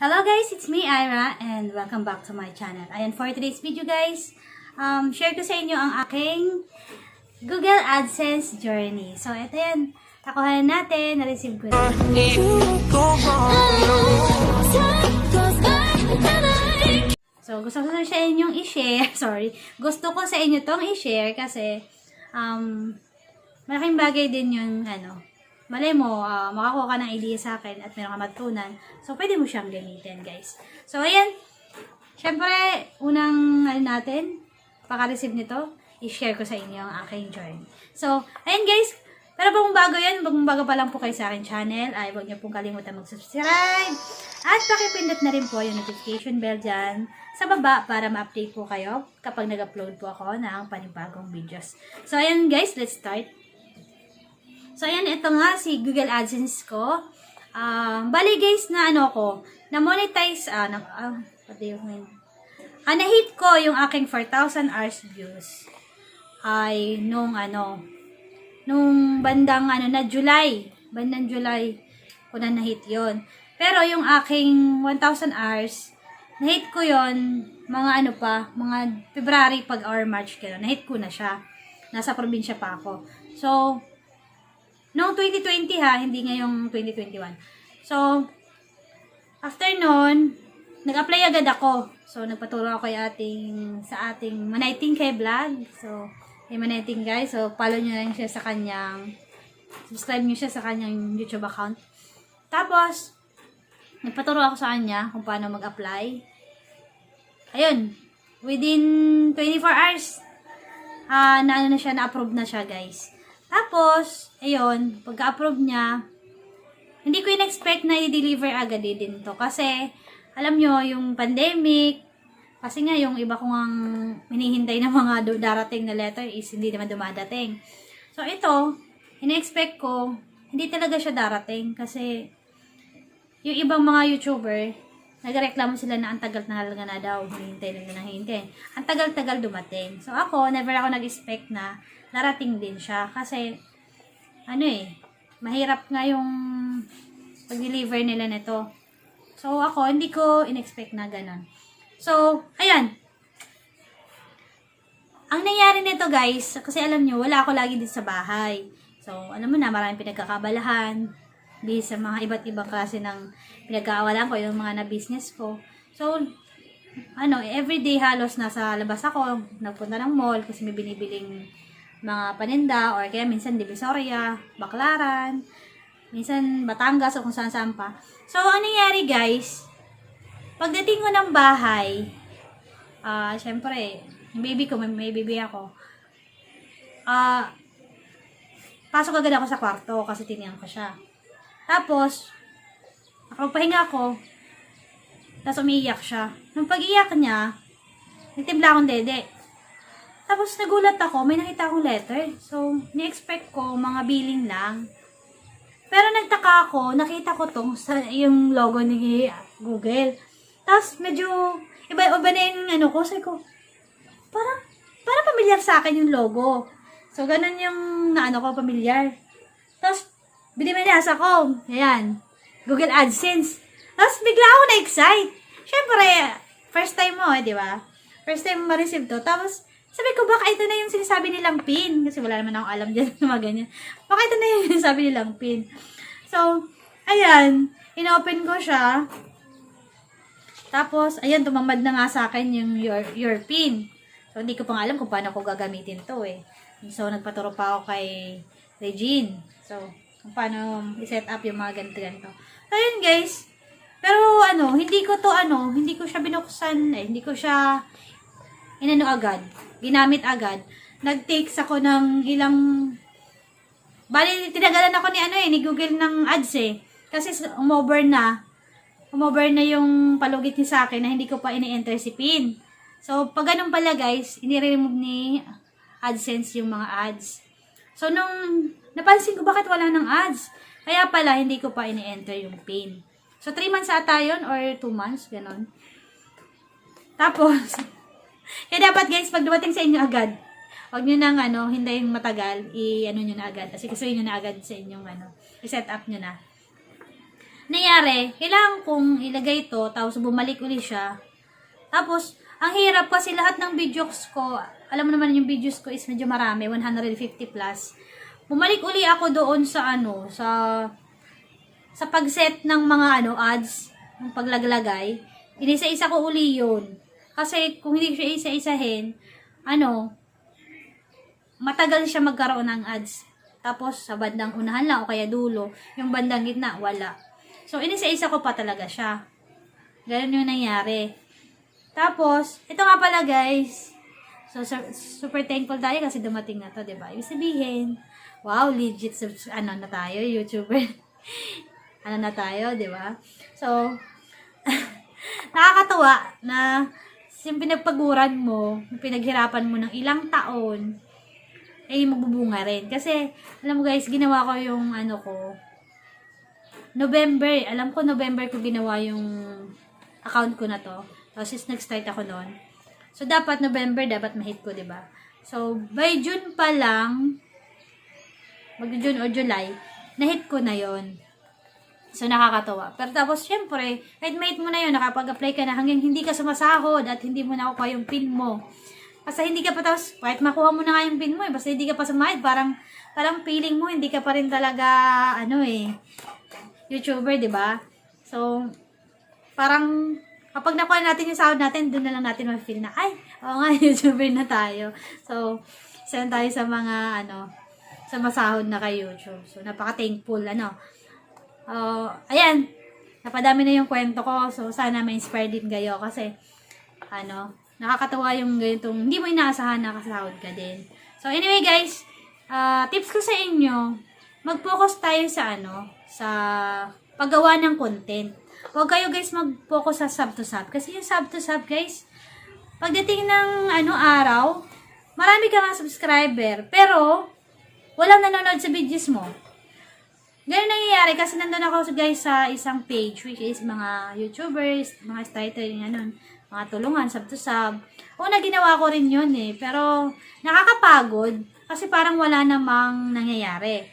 Hello guys, it's me Ira and welcome back to my channel. Ayan, for today's video guys, share ko sa inyo ang aking Google AdSense journey. So ito yan, takuhan natin, na-receive ko na. So gusto ko sa inyong i-share, gusto ko sa inyo tong i-share kasi malaking bagay din yung malay mo, makakuha ka ng idea sa akin at meron ka matutunan. So, pwede mo siyang gamitin, guys. So, ayan. Syempre, unang natin, paka-receive nito, i-share ko sa inyo ang aking journey. So, ayan guys. Pero kung bago yan, kung bago pa lang po kayo sa aking channel, ay huwag niyo pong kalimutan mag-subscribe. At pakipindot na rin po yung notification bell dyan sa baba para ma-update po kayo kapag nag-upload po ako ng panibagong videos. So, ayan guys, let's start. So, ayan, ito nga si Google AdSense ko. Bali guys, na-monetize, na-hit ko yung aking 4,000 hours views. Ay, nung bandang bandang July ko na-hit yon. Pero yung aking 1,000 hours, na-hit ko yon mga mga February or March kaya. Na-hit ko na siya. Nasa probinsya pa ako. So, noong 2020 hindi ngayong 2021. So, after nun, nag-apply agad ako. So, nagpaturo ako sa ating Manayting kay vlog. So, kay Manayting guys. So, follow nyo lang siya sa kanyang, subscribe nyo siya sa kanyang YouTube account. Tapos, nagpaturo ako sa kanya kung paano mag-apply. Ayun, within 24 hours, na-approve na siya guys. Tapos, ayun, pagka-approve niya, hindi ko in-expect na i-deliver agad din to. Kasi, alam nyo, yung pandemic, kasi nga yung iba kong ang hinihintay na mga darating na letter is hindi naman dumadating. So, ito, in-expect ko, hindi talaga siya darating. Kasi, yung ibang mga YouTuber, nagreklamo sila na ang tagal na halaga na daw, hinihintay. Ang tagal-tagal dumating. So, ako, never ako nag-expect na darating din siya. Kasi, mahirap nga yung pag-deliver nila nito. So, ako, hindi ko in-expect na ganun. So, ayan. Ang nangyari nito, guys, kasi alam nyo, wala ako lagi din sa bahay. So, alam mo na, maraming pinagkakabalahan. Sa mga iba't ibang klase ng pinagkakawalan ko, yung mga na-business ko. So, everyday halos nasa labas ako, nagpunta ng mall kasi may binibiling mga paninda, or kaya minsan Divisoria, Baclaran, minsan Batangas, o kung saan-saan pa. So, ano nangyari guys, pagdating ko ng bahay, syempre, yung baby ko, may baby ako, pasok agad ako sa kwarto kasi tiniyan ko siya. Tapos, nakapagpahinga ako, tapos umiiyak siya. Nung pag-iyak niya, nagtimpla akong dede. Tapos nagulat ako, may nakita akong letter. So, ni-expect ko mga billing lang. Pero nagtaka ako, nakita ko yung logo ni Google. Tapos medyo iba na yung ko. Sabi ko, parang pamilyar sa akin yung logo. So, ganun yung pamilyar. Tapos, binibinasa ko. Ayan, Google AdSense. Tapos, bigla ako na-excite. Siyempre, first time mo, di ba? First time mo ma-receive to. Tapos, sabi ko, baka ito na yung sinasabi nilang pin. Kasi wala naman akong alam dyan na mga ganyan. Baka ito na yung sinasabi nilang pin. So, ayan. In-open ko siya. Tapos, ayan, tumamad na nga sa akin yung your pin. So, hindi ko pang alam kung paano ko gagamitin to eh. So, nagpaturo pa ako kay Regine. So, kung paano i-set up yung mga ganito-ganito. So, ayun guys. Pero, hindi ko siya binuksan hindi ko siya agad. Ginamit agad. Nag-takes ako ng bali, tinagalan ako ni Google ng ads eh. Kasi umover na yung palugit niya sa akin na hindi ko pa ini-enter si PIN. So, pag ganun pala guys, ini-remove ni AdSense yung mga ads. So, nung napansin ko bakit wala ng ads, kaya pala hindi ko pa ini-enter yung PIN. So, 3 months ata yun or 2 months, ganun. Tapos, kaya dapat guys, pag dumating sa inyo agad, huwag nyo nang hintayin matagal, nyo na agad. Kasi nyo na agad sa inyong i-set up nyo na. Nangyari, kailangan kong ilagay ito, tapos bumalik uli siya. Tapos, ang hirap kasi lahat ng videos ko, alam mo naman yung videos ko is medyo marami, 150 plus. Bumalik uli ako doon sa sa pag-set ng mga ads, ng paglaglagay. Inisa-isa ko uli yun. Kasi kung hindi ko siya isa-isahin, matagal siya magkaroon ng ads. Tapos, sa bandang unahan lang o kaya dulo, yung bandang gitna, wala. So, inisa-isa ko pa talaga siya. Ganun yung nangyari. Tapos, ito nga pala guys. So, super thankful tayo kasi dumating na to, diba? Ibig sabihin, wow, legit, na tayo, YouTuber. Na tayo, diba? So, nakakatuwa na yung pinagpaguran mo, yung pinaghirapan mo ng ilang taon, ay magbubunga rin. Kasi, alam mo guys, ginawa ko yung November. Alam ko, November ko ginawa yung account ko na to. Tapos, nag-start ako noon. So, dapat November, dapat ma-hit ko, diba? So, by June pa lang, mag-June o July, na-hit ko na yon. So, nakakatawa. Pero tapos, syempre, kahit ma-hit mo na yun, nakapag-apply ka na hanggang hindi ka sumasahod at hindi mo nakukuha yung pin mo. Kasi hindi ka pa tapos, kahit makuha mo na nga yung pin mo, basta hindi ka pa sumahid, parang feeling mo, hindi ka pa rin talaga, YouTuber, diba? So, parang, kapag nakuha natin yung sahod natin, doon na lang natin ma-feel na, ay, oo nga, YouTuber na tayo. So, isa tayo sa mga, sa masahod na kay YouTube. So, napaka-thankful, ayan, napadami na yung kwento ko. So, sana ma-inspire din kayo kasi, nakakatawa yung ganitong, hindi mo inaasahan na kasahod ka din. So, anyway guys, tips ko sa inyo, mag-focus tayo sa sa paggawa ng content. Huwag kayo guys mag-focus sa sub to sub. Kasi yung sub to sub guys, pagdating ng araw, marami ka mga subscriber, pero walang nanonood sa videos mo. Ganun nangyayari kasi nandun ako guys sa isang page, which is mga YouTubers, mga storytelling, mga tulungan, sub to sub. Una, ginawa ko rin yun pero nakakapagod kasi parang wala namang nangyayari.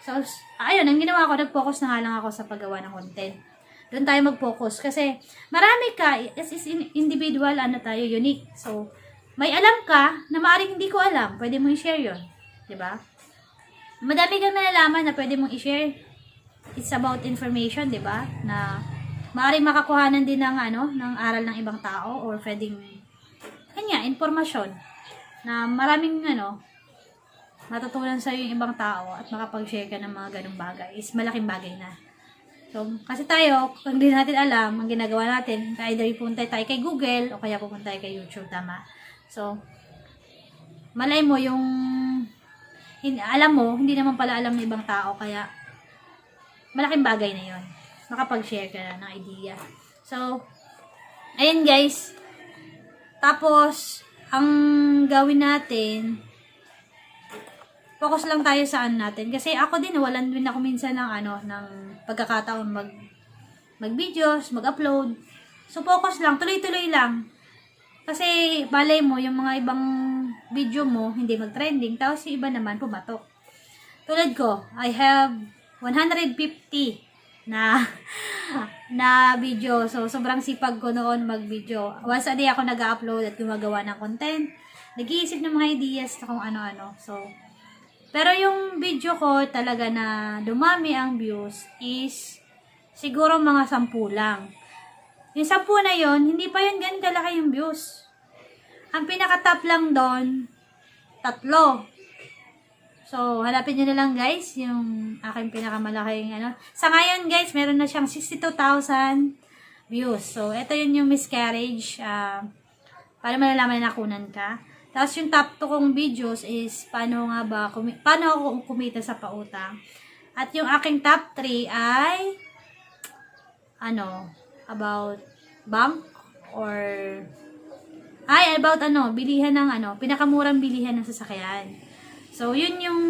So, ayun, ang ginawa ko, nag-focus na nga lang ako sa paggawa ng content. Doon tayo mag-focus kasi marami ka, as is individual, tayo, unique. So, may alam ka na maaaring hindi ko alam, pwede mo i-share yun. Diba? Madami kang nalalaman na pwede mong i-share. It's about information, diba? Na maaaring makakuhanan din ng ng aral ng ibang tao or pwedeng informasyon na maraming matutunan sa yung ibang tao at makapag-share ka ng mga ganung bagay is malaking bagay na. So, kasi tayo, kung hindi natin alam, ang ginagawa natin, either pupunta tayo kay Google o kaya pupunta tayo kay YouTube, tama? So, malay mo yung alam mo, hindi naman pala alam ng ibang tao, kaya malaking bagay na yon. Makapag-share ka na ng idea. So, ayun guys. Tapos, ang gawin natin, focus lang tayo sa natin. Kasi ako din, nawalan din ako minsan ng ng pagkakataon mag-videos, mag-upload. So, focus lang, tuloy-tuloy lang. Kasi, balay mo, yung mga ibang video mo, hindi mag-trending, tapos yung iba naman, pumatok. Tulad ko, I have 150 na video. So, sobrang sipag ko noon mag-video. Once a day ako nag-upload at gumagawa ng content. Nag-iisip ng mga ideas na kung ano-ano. So, pero yung video ko talaga na dumami ang views is siguro mga 10 lang. Yung 10 na yon, hindi pa yun ganun kalaki yung views. Ang pinaka-top lang doon, 3. So, hanapin nyo na lang guys, yung aking pinakamalaking Sa ngayon guys, meron na siyang 62,000 views. So, ito yun yung miscarriage. Para malalaman na nakunan ka. Tapos yung top 2 kong videos is paano ako kumita sa pautang. At yung aking top 3 ay about bank or about bilihan ng pinakamurang bilihan ng sasakyan. So yun yung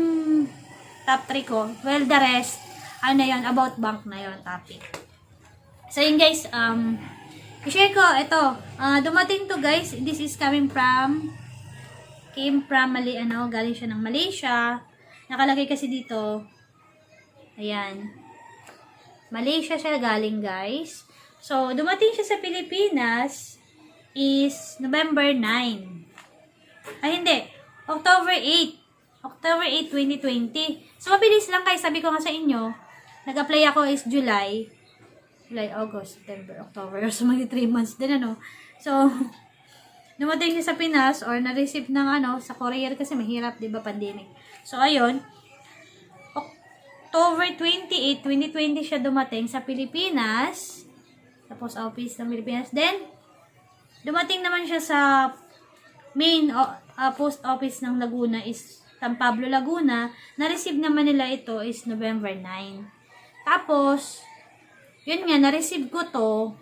top 3 ko. Well, the rest yun, about bank na yun topic. So yun guys, i-share ko ito. Dumating to guys, this is came from galing siya ng Malaysia. Nakalagay kasi dito, ayan, Malaysia siya galing, guys. So, dumating siya sa Pilipinas is November 9. Ay, hindi. October 8. October 8, 2020. So, mabilis lang guys. Sabi ko nga sa inyo, nag-apply ako is July, August, September, October. So, mga 3 months din, ano. So, dumating siya sa Pinas or na-receive ng sa courier kasi mahirap, di ba, pandemic. So, ayun. October 28, 2020 siya dumating sa Pilipinas. Sa post office ng Pilipinas. Then, dumating naman siya sa main post office ng Laguna is San Pablo, Laguna. Na-receive naman nila ito is November 9. Tapos, yun nga, na-receive ko to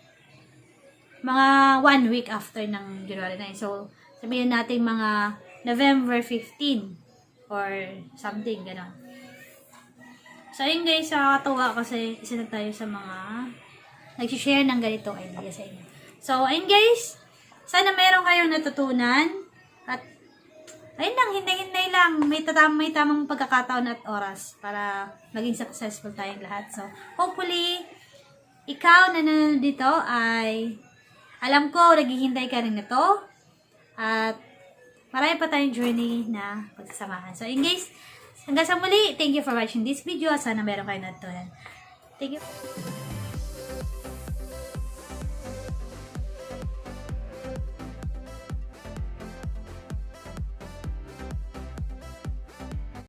mga 1 week after ng January 9. So, sabihin natin mga November 15 or something, gano'n. So, ayun guys, nakakatawa kasi isa na tayo sa mga nag-share ng ganitong idea sa inyo. So, ayun guys, sana meron kayong natutunan at ayun lang, hinday-hinday lang. May tamang pagkakataon at oras para maging successful tayong lahat. So, hopefully, ikaw na nanonood dito ay alam ko, naghihintay ka rin nito. At marami pa tayong journey na pagsasamahan. So, ayun guys, hanggang sa muli, thank you for watching this video. Sana meron kayong natutunan. Thank you.